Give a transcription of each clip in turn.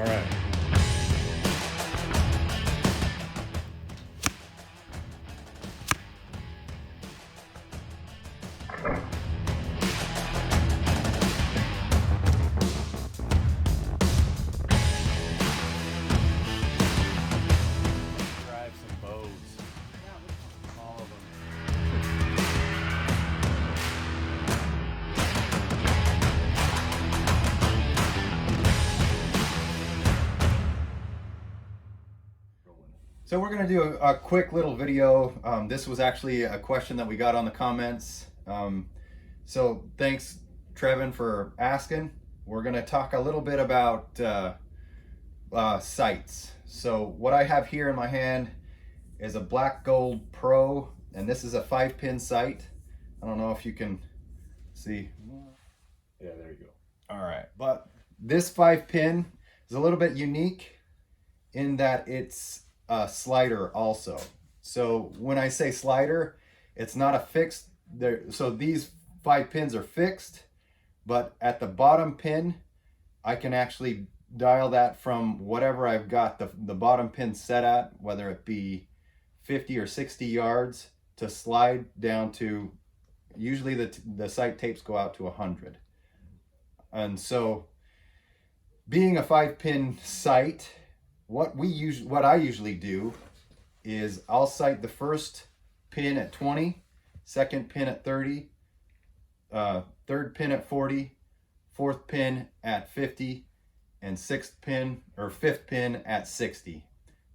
All right. Drive some bows. All of them. So we're going to do a quick little video. This was actually a question that we got on the comments. So thanks, Trevin, for asking. We're going to talk a little bit about sights. So what I have here in my hand is a Black Gold Pro, and this is a 5-pin sight. I don't know if you can see. Yeah, there you go. All right, but this 5-pin is a little bit unique in that it's a slider also. So when I say slider, it's not a fixed there. So these 5 pins are fixed, but at the bottom pin, I can actually dial that from whatever I've got the bottom pin set at, whether it be 50 or 60 yards, to slide down to, usually the sight tapes go out to 100. And so being a 5-pin sight, what I usually do is I'll sight the first pin at 20, second pin at 30, third pin at 40, fourth pin at 50, and sixth pin or fifth pin at 60.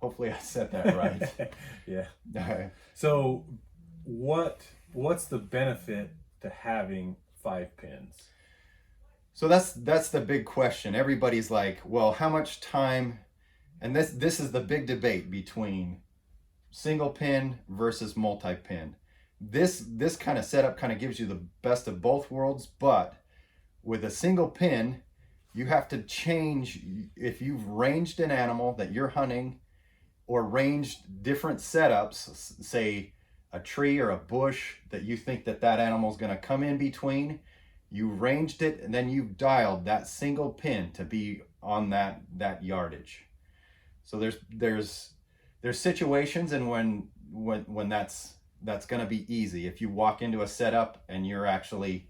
Hopefully I said that right. Yeah. So what's the benefit to having 5 pins? So that's the big question. Everybody's like, well, how much time? And this is the big debate between single pin versus multi-pin. This kind of setup kind of gives you the best of both worlds, but with a single pin, you have to change. If you've ranged an animal that you're hunting or ranged different setups, say a tree or a bush that you think that animal is going to come in between, you ranged it and then you've dialed that single pin to be on that yardage. So there's situations and when that's going to be easy. If you walk into a setup and you're actually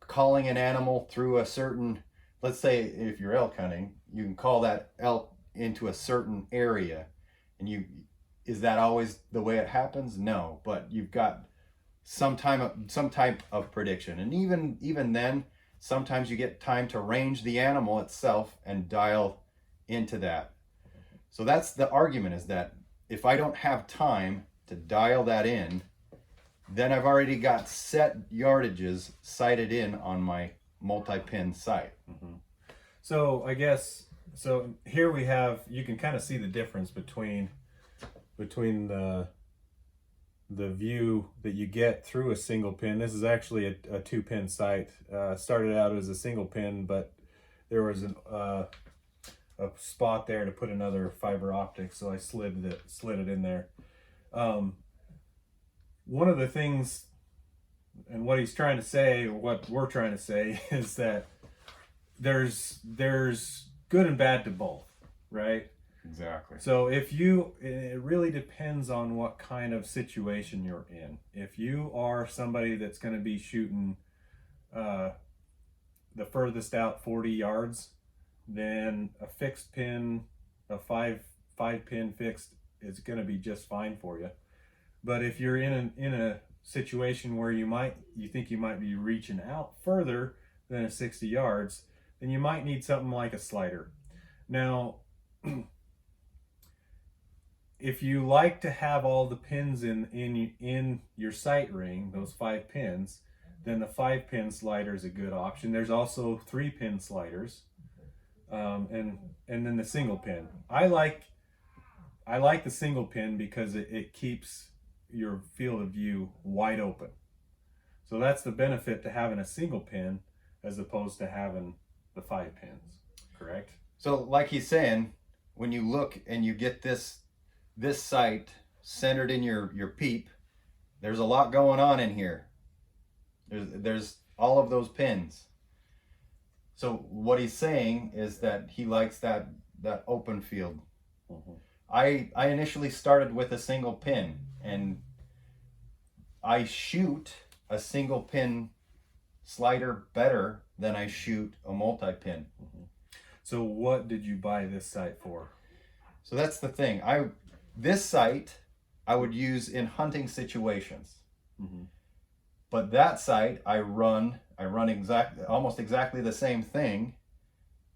calling an animal through a certain, let's say if you're elk hunting, you can call that elk into a certain area, and is that always the way it happens? No, but you've got some type of prediction, and even then, sometimes you get time to range the animal itself and dial into that. So that's the argument, is that if I don't have time to dial that in, then I've already got set yardages sighted in on my multi-pin sight. Mm-hmm. So I guess, so here we have, you can kind of see the difference between the view that you get through a single pin. This is actually a 2-pin sight. Started out as a single pin, but there was a spot there to put another fiber optic, so I slid it in there. One of the things, and what he's trying to say, or what we're trying to say, is that there's good and bad to both, right? Exactly. So it really depends on what kind of situation you're in. If you are somebody that's going to be shooting the furthest out 40 yards, then a fixed pin, a five pin fixed, is going to be just fine for you. But if you're in a situation where you think you might be reaching out further than a 60 yards, then you might need something like a slider. Now, if you like to have all the pins in your sight ring, those 5 pins, then the 5-pin slider is a good option. There's also 3-pin sliders, and then the single pin. I like the single pin because it keeps your field of view wide open. So that's the benefit to having a single pin as opposed to having the 5 pins, correct? So like he's saying, when you look and you get this sight centered in your peep, there's a lot going on in here. There's all of those pins. So what he's saying is that he likes that that open field. Mm-hmm. I initially started with a single pin, and I shoot a single pin slider better than I shoot a multi-pin. Mm-hmm. So what did you buy this sight for? So that's the thing. This sight I would use in hunting situations. Mm-hmm. But that sight I run almost exactly the same thing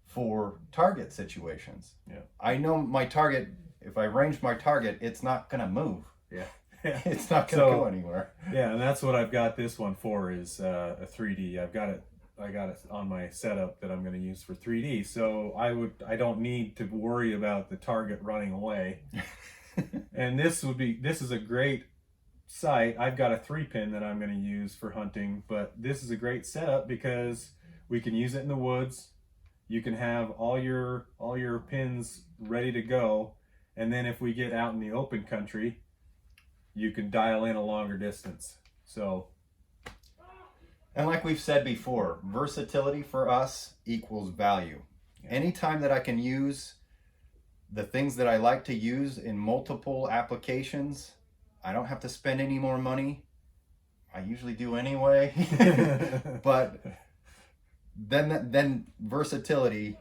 for target situations. Yeah. I know my target, if I range my target, it's not gonna move. Yeah. It's not gonna go anywhere. Yeah, and that's what I've got this one for, is a 3D. I got it on my setup that I'm going to use for 3D. So I don't need to worry about the target running away. And this is a great sight. I've got a 3-pin that I'm going to use for hunting, but this is a great setup because we can use it in the woods. You can have all your pins ready to go, and then if we get out in the open country, you can dial in a longer distance. So, and like we've said before, versatility for us equals value. Yeah. Anytime that I can use the things that I like to use in multiple applications, I don't have to spend any more money. I usually do anyway. But then versatility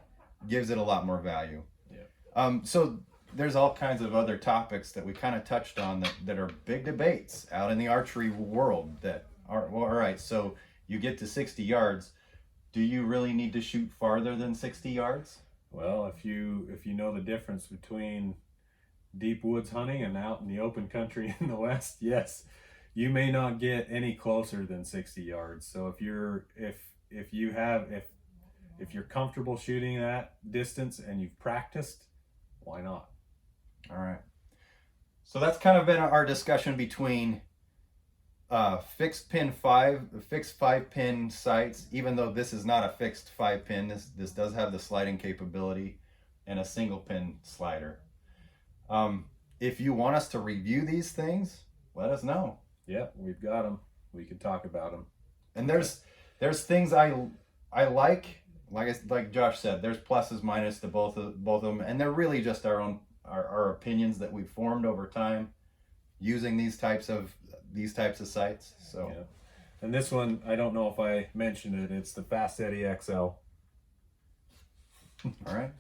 gives it a lot more value. Yeah. So there's all kinds of other topics that we kind of touched on that are big debates out in the archery world that are, well, all right, so you get to 60 yards. Do you really need to shoot farther than 60 yards? Well, if you know the difference between deep woods hunting and out in the open country in the West, yes, you may not get any closer than 60 yards. So if you're comfortable shooting that distance and you've practiced, why not? All right. So that's kind of been our discussion between fixed 5-pin sights, even though this is not a fixed 5-pin. This does have the sliding capability, and a single pin slider. If you want us to review these things, let us know. Yeah, we've got them. We can talk about them. And there's things I like Josh said. There's pluses, minus to both of them, and they're really just our opinions that we've formed over time using these types of sights. So, yeah. And this one, I don't know if I mentioned it. It's the Fast Eddie XL. All right.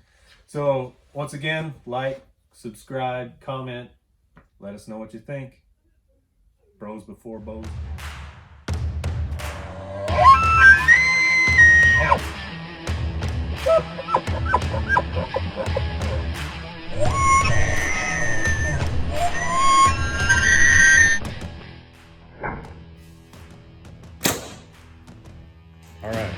So once again, like, subscribe, comment, let us know what you think. Bros before bows. All right.